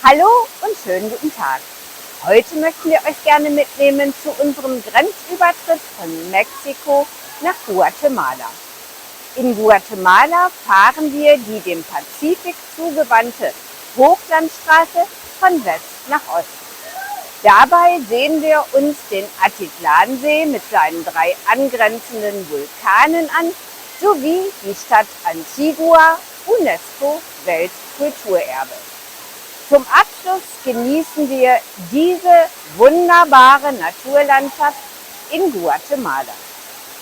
Hallo und schönen guten Tag. Heute möchten wir euch gerne mitnehmen zu unserem Grenzübertritt von Mexiko nach Guatemala. In Guatemala fahren wir die dem Pazifik zugewandte Hochlandstraße von West nach Ost. Dabei sehen wir uns den Atitlansee mit seinen 3 angrenzenden Vulkanen an, sowie die Stadt Antigua, UNESCO-Weltkulturerbe. Zum Abschluss genießen wir diese wunderbare Naturlandschaft in Guatemala.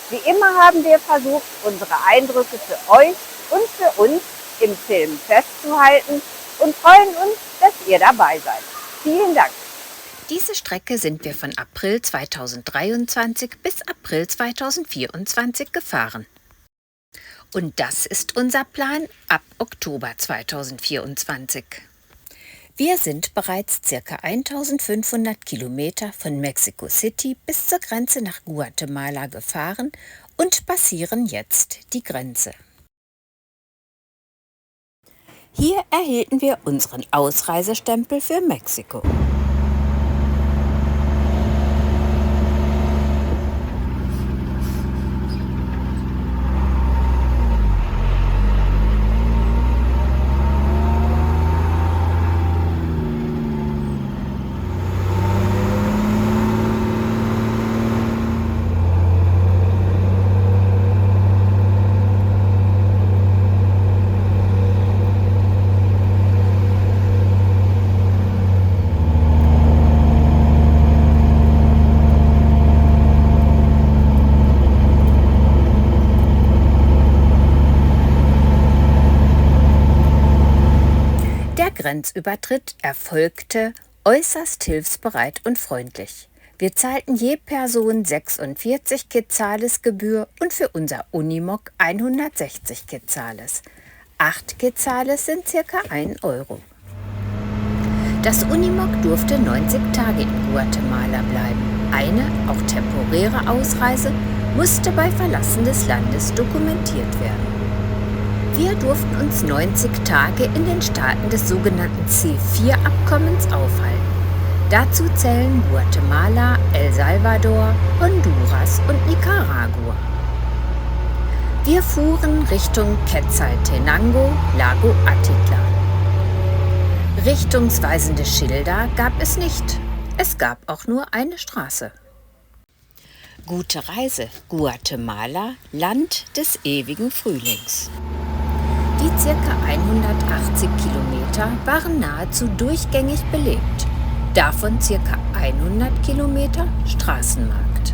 Wie immer haben wir versucht, unsere Eindrücke für euch und für uns im Film festzuhalten und freuen uns, dass ihr dabei seid. Vielen Dank. Diese Strecke sind wir von April 2023 bis April 2024 gefahren. Und das ist unser Plan ab Oktober 2024. Wir sind bereits ca. 1500 Kilometer von Mexico City bis zur Grenze nach Guatemala gefahren und passieren jetzt die Grenze. Hier erhielten wir unseren Ausreisestempel für Mexiko. Der Grenzübertritt erfolgte äußerst hilfsbereit und freundlich. Wir zahlten je Person 46 Quetzales Gebühr und für unser Unimog 160 Quetzales. 8 Quetzales sind ca. 1 Euro. Das Unimog durfte 90 Tage in Guatemala bleiben. Eine, auch temporäre Ausreise musste bei Verlassen des Landes dokumentiert werden. Wir durften uns 90 Tage in den Staaten des sogenannten C4-Abkommens aufhalten. Dazu zählen Guatemala, El Salvador, Honduras und Nicaragua. Wir fuhren Richtung Quetzaltenango, Lago Atitlan. Richtungsweisende Schilder gab es nicht. Es gab auch nur eine Straße. Gute Reise, Guatemala, Land des ewigen Frühlings. Die ca. 180 Kilometer waren nahezu durchgängig belebt, davon ca. 100 Kilometer Straßenmarkt.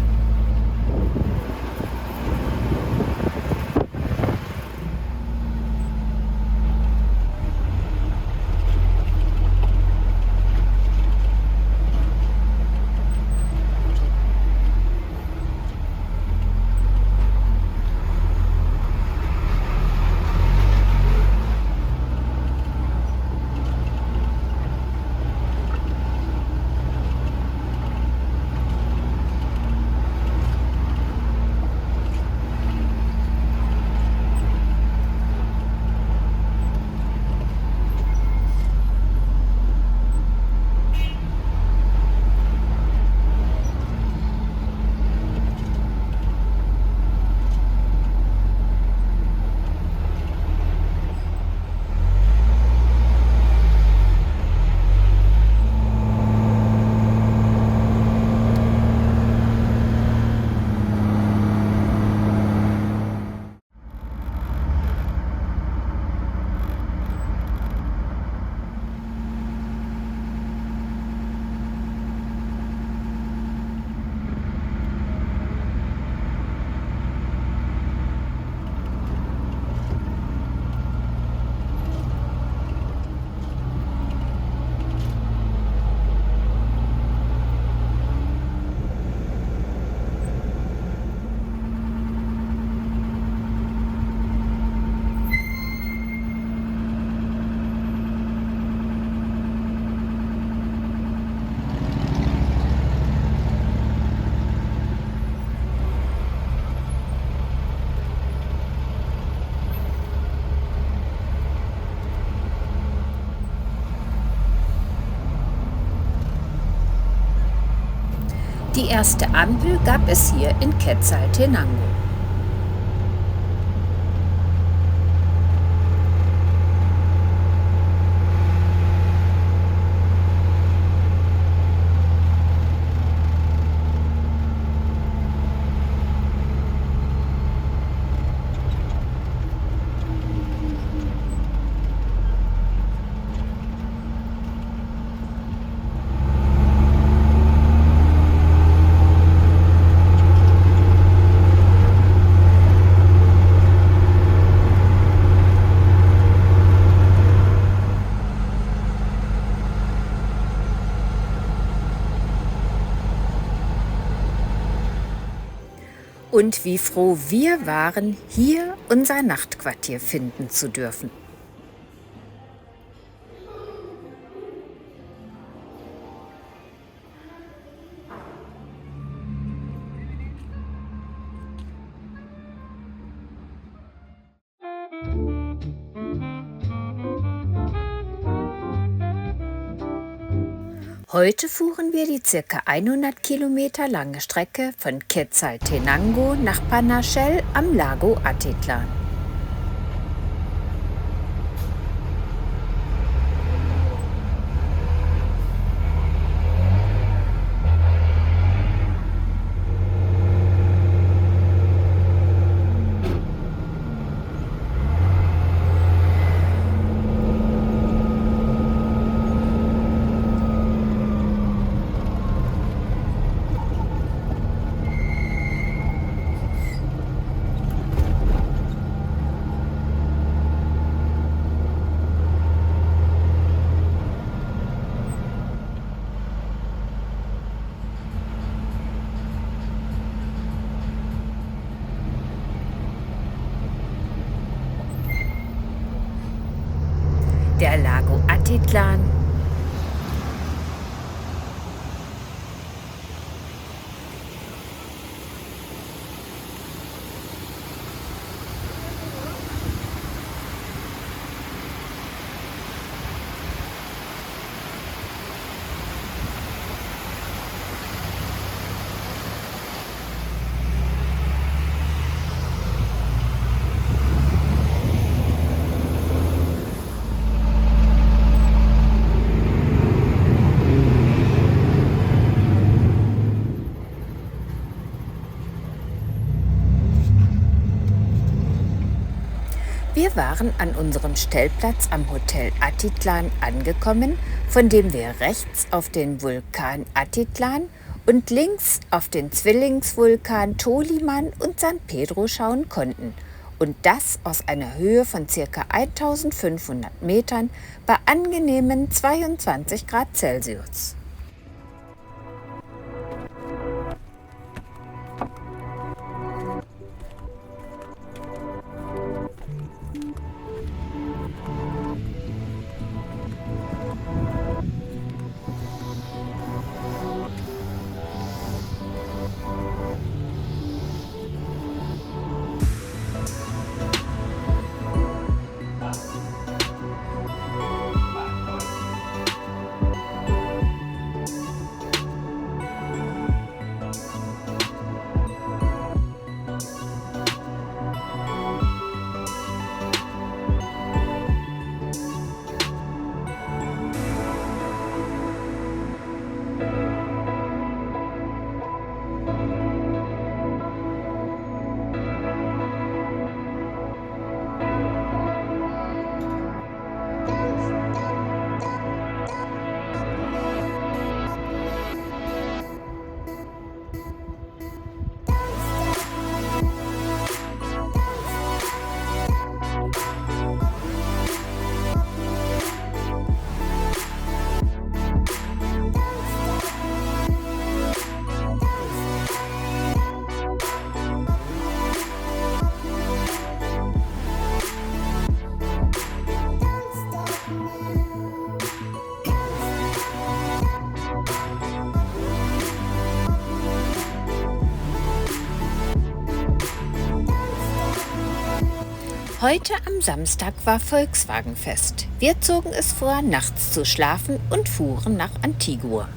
Die erste Ampel gab es hier in Quetzaltenango. Und wie froh wir waren, hier unser Nachtquartier finden zu dürfen. Heute fuhren wir die ca. 100 Kilometer lange Strecke von Quetzaltenango nach Panachel am Lago Atitlan. Der Lago Atitlan, wir waren an unserem Stellplatz am Hotel Atitlan angekommen, von dem wir rechts auf den Vulkan Atitlan und links auf den Zwillingsvulkan Toliman und San Pedro schauen konnten. Und das aus einer Höhe von ca. 1500 Metern bei angenehmen 22 Grad Celsius. Heute am Samstag war Volkswagenfest. Wir zogen es vor, nachts zu schlafen und fuhren nach Antigua.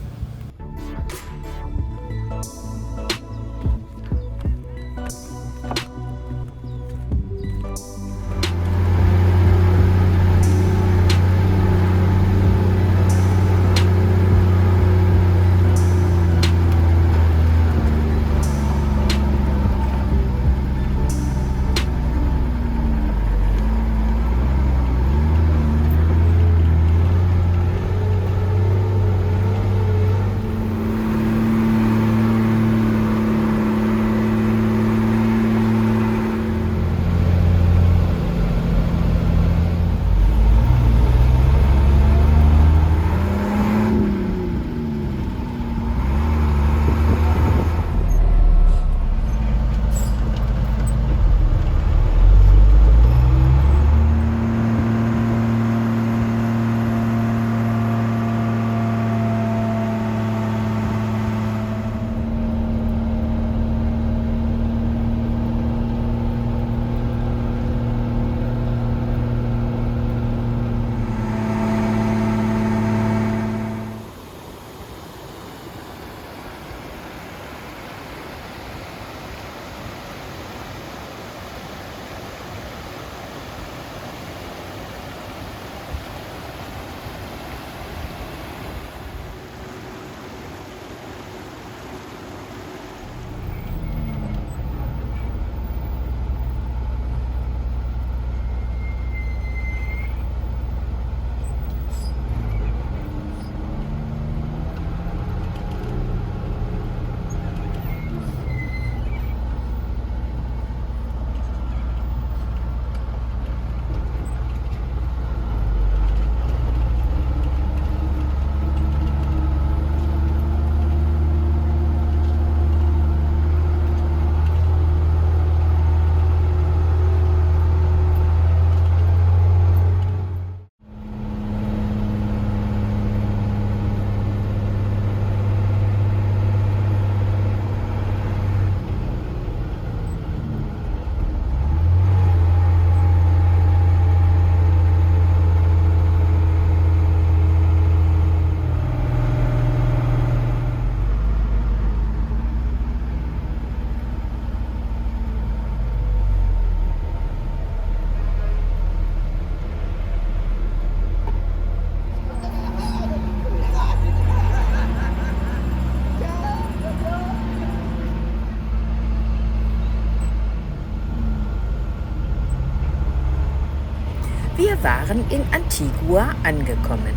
waren in Antigua angekommen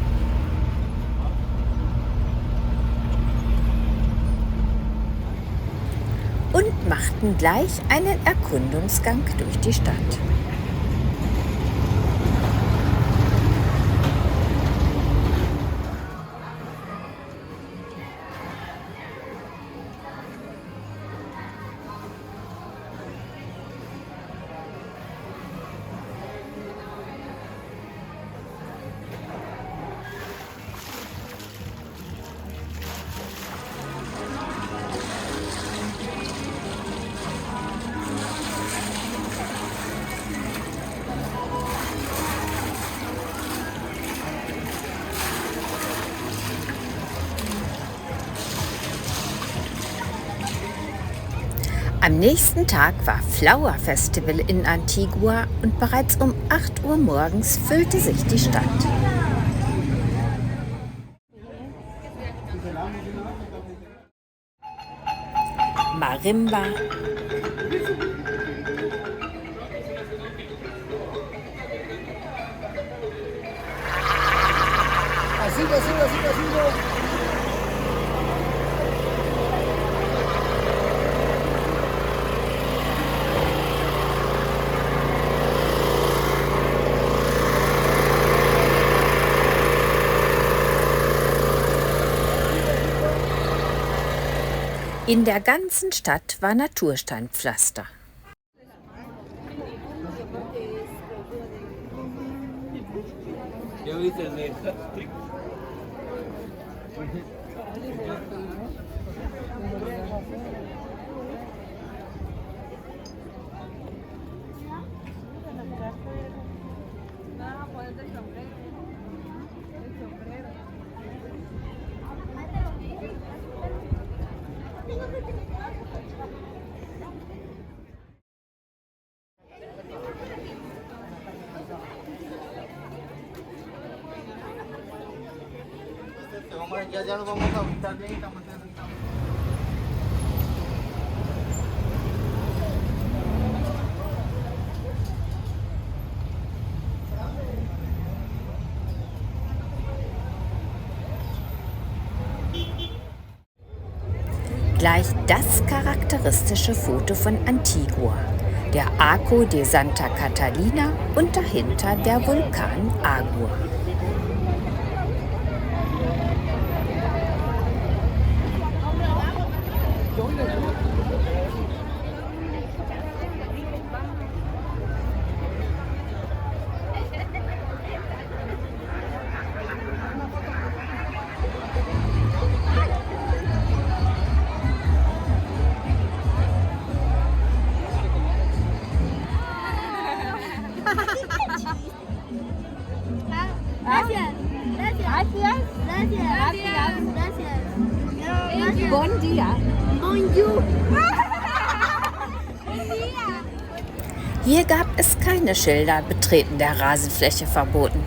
und machten gleich einen Erkundungsgang durch die Stadt. Am nächsten Tag war Flower Festival in Antigua und bereits um 8 Uhr morgens füllte sich die Stadt. Marimba, in der ganzen Stadt war Natursteinpflaster. Gleich das charakteristische Foto von Antigua, der Arco de Santa Catalina und dahinter der Vulkan Agur. Bon dia. Bonjour. Hier gab es keine Schilder, Betreten der Rasenfläche verboten.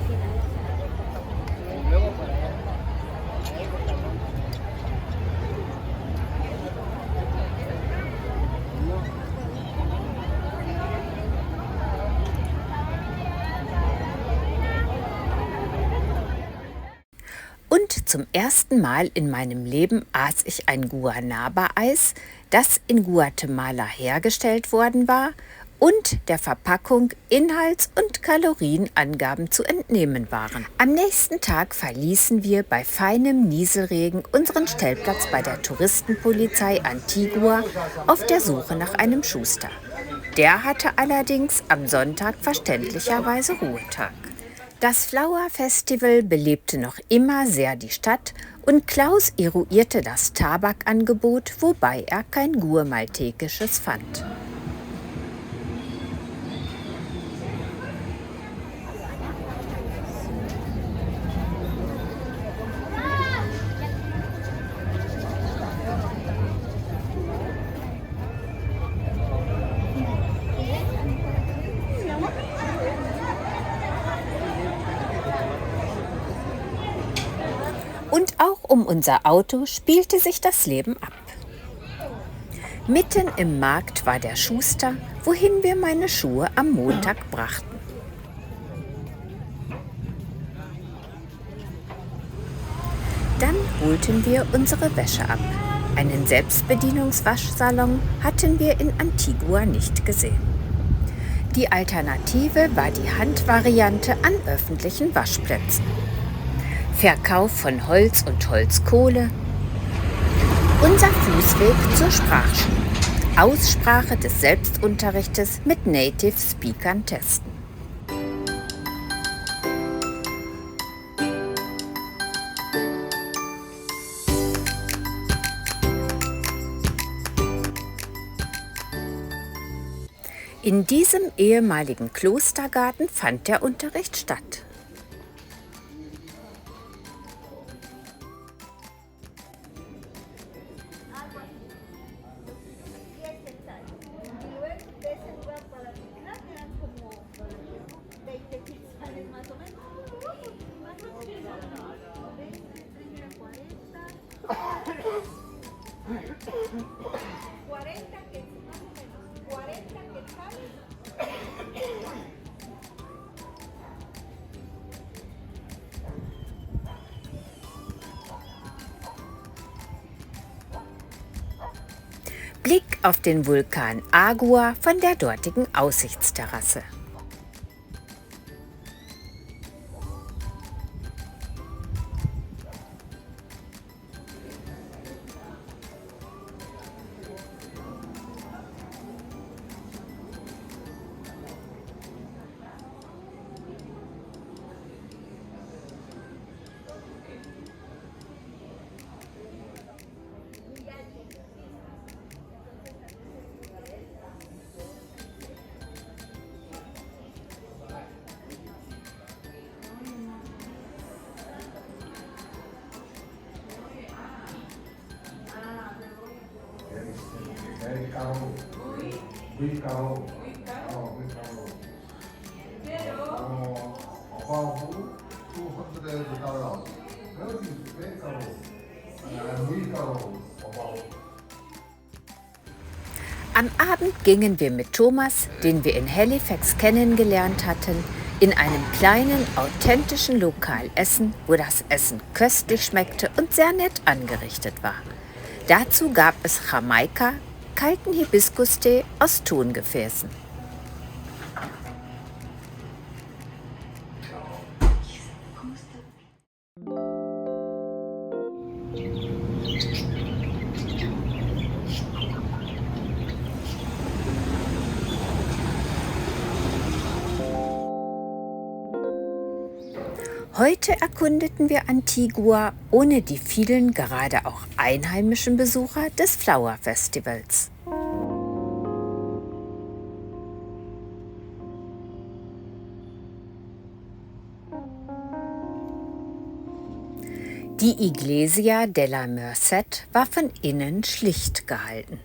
Und zum ersten Mal in meinem Leben aß ich ein Guanaba-Eis, das in Guatemala hergestellt worden war und der Verpackung Inhalts- und Kalorienangaben zu entnehmen waren. Am nächsten Tag verließen wir bei feinem Nieselregen unseren Stellplatz bei der Touristenpolizei Antigua auf der Suche nach einem Schuster. Der hatte allerdings am Sonntag verständlicherweise Ruhetag. Das Flower Festival belebte noch immer sehr die Stadt und Klaus eruierte das Tabakangebot, wobei er kein Guamaltekisches fand. Und auch um unser Auto spielte sich das Leben ab. Mitten im Markt war der Schuster, wohin wir meine Schuhe am Montag brachten. holten wir unsere Wäsche ab. Einen Selbstbedienungswaschsalon hatten wir in Antigua nicht gesehen. Die Alternative war die Handvariante an öffentlichen Waschplätzen. Verkauf von Holz und Holzkohle. Unser Fußweg zur Sprachschule. Aussprache des Selbstunterrichtes mit Native Speakern testen. In diesem ehemaligen Klostergarten fand der Unterricht statt. Blick auf den Vulkan Agua von der dortigen Aussichtsterrasse. Above $200. Very caro. Muy caro. Am Abend gingen wir mit Thomas, den wir in Halifax kennengelernt hatten, in einem kleinen, authentischen Lokal essen, wo das Essen köstlich schmeckte und sehr nett angerichtet war. Dazu gab es Jamaika, kalten Hibiskustee aus Tongefäßen. Heute erkundeten wir Antigua ohne die vielen, gerade auch einheimischen Besucher des Flower Festivals. Die Iglesia de la Merced war von innen schlicht gehalten.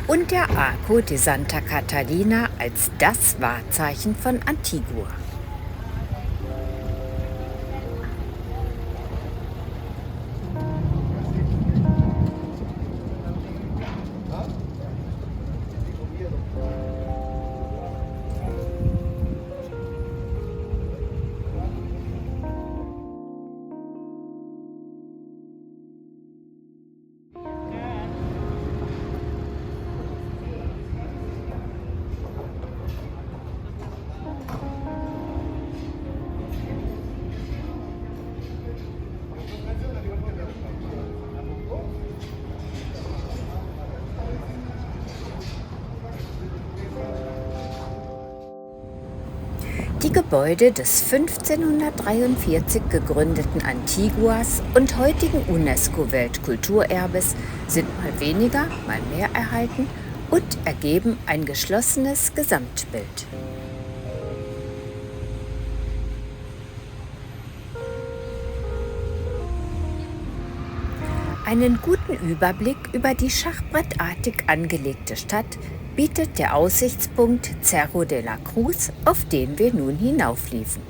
Und der Arco de Santa Catalina als das Wahrzeichen von Antigua. Die Gebäude des 1543 gegründeten Antiguas und heutigen UNESCO-Weltkulturerbes sind mal weniger, mal mehr erhalten und ergeben ein geschlossenes Gesamtbild. Einen guten Überblick über die schachbrettartig angelegte Stadt bietet der Aussichtspunkt Cerro de la Cruz, auf den wir nun hinaufliefen.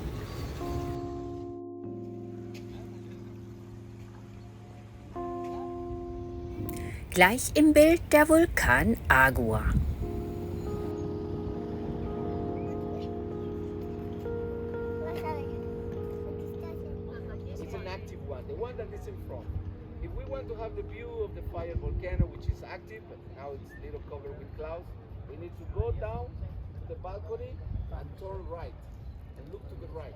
Gleich im Bild der Vulkan Agua. It's an active one, the one that is in front. If we want to have the view of the fire volcano, which is active, but now it's a little covered with clouds, we need to go down to the balcony and turn right and look to the right.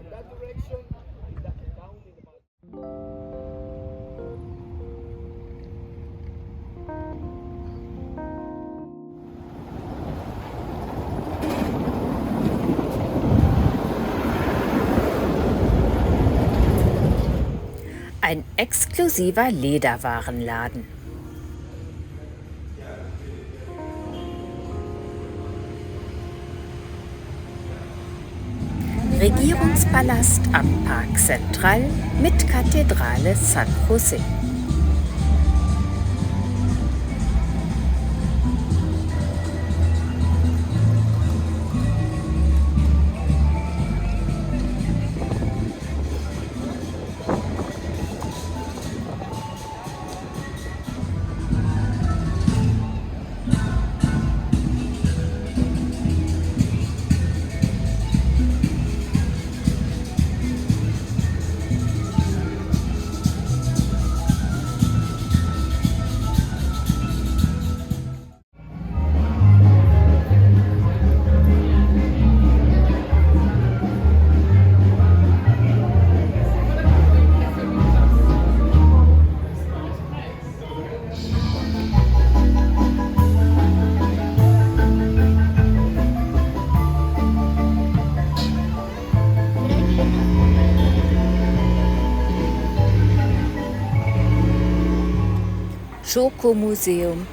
In that direction, down in the balcony. Ein exklusiver Lederwarenladen. Regierungspalast am Park Central mit Kathedrale San José. Schokomuseum.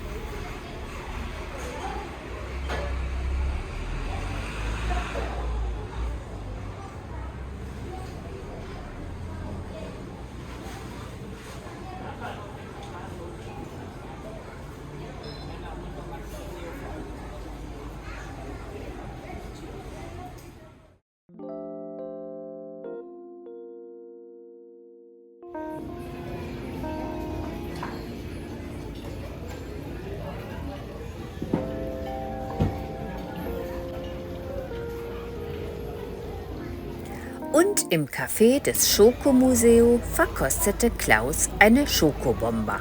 Und im Café des Schokomuseo verkostete Klaus eine Schokobomba.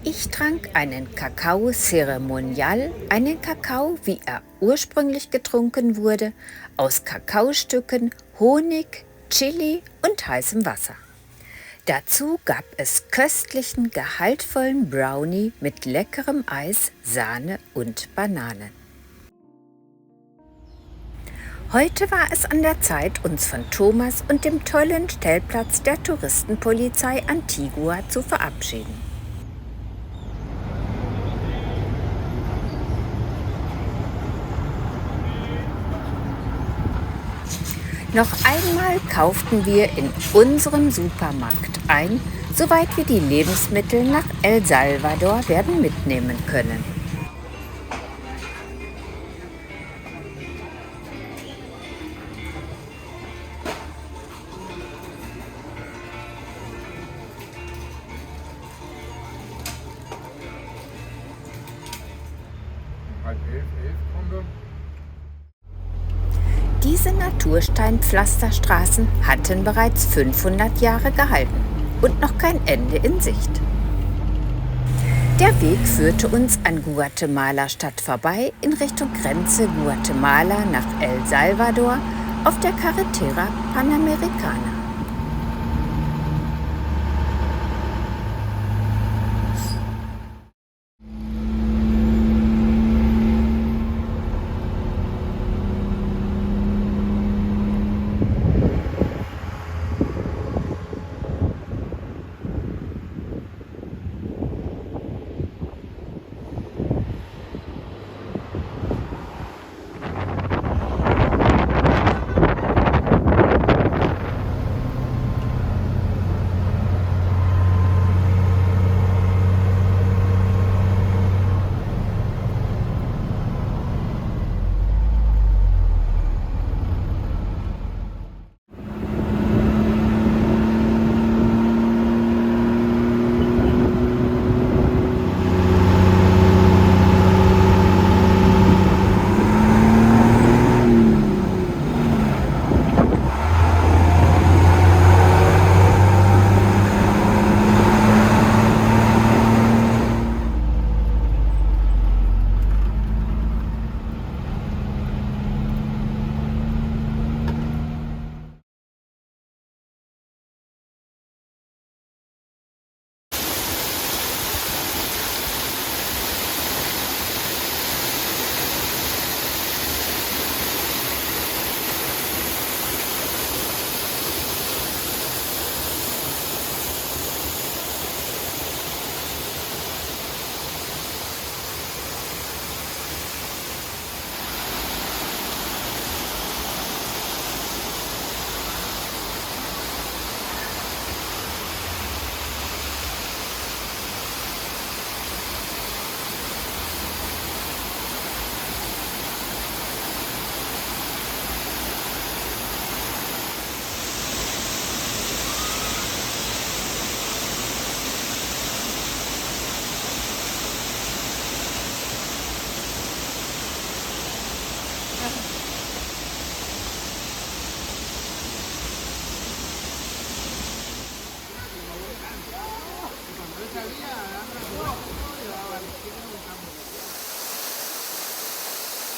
Ich trank einen Kakao Ceremonial, einen Kakao, wie er ursprünglich getrunken wurde, aus Kakaostücken, Honig, Chili und heißem Wasser. Dazu gab es köstlichen, gehaltvollen Brownie mit leckerem Eis, Sahne und Bananen. Heute war es an der Zeit, uns von Thomas und dem tollen Stellplatz der Touristenpolizei Antigua zu verabschieden. Noch einmal kauften wir in unserem Supermarkt ein, soweit wir die Lebensmittel nach El Salvador werden mitnehmen können. Diese Natursteinpflasterstraßen hatten bereits 500 Jahre gehalten und noch kein Ende in Sicht. Der Weg führte uns an Guatemala-Stadt vorbei in Richtung Grenze Guatemala nach El Salvador auf der Carretera Panamericana.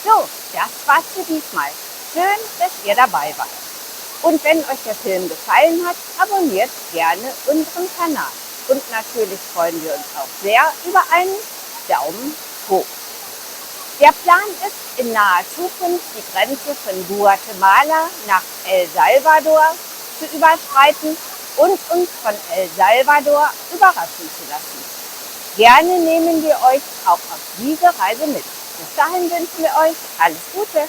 So, das war's für diesmal. Schön, dass ihr dabei wart. Und wenn euch der Film gefallen hat, abonniert gerne unseren Kanal. Und natürlich freuen wir uns auch sehr über einen Daumen hoch. Der Plan ist, in naher Zukunft die Grenze von Guatemala nach El Salvador zu überschreiten und uns von El Salvador überraschen zu lassen. Gerne nehmen wir euch auch auf diese Reise mit. Bis dahin wünschen wir euch alles Gute.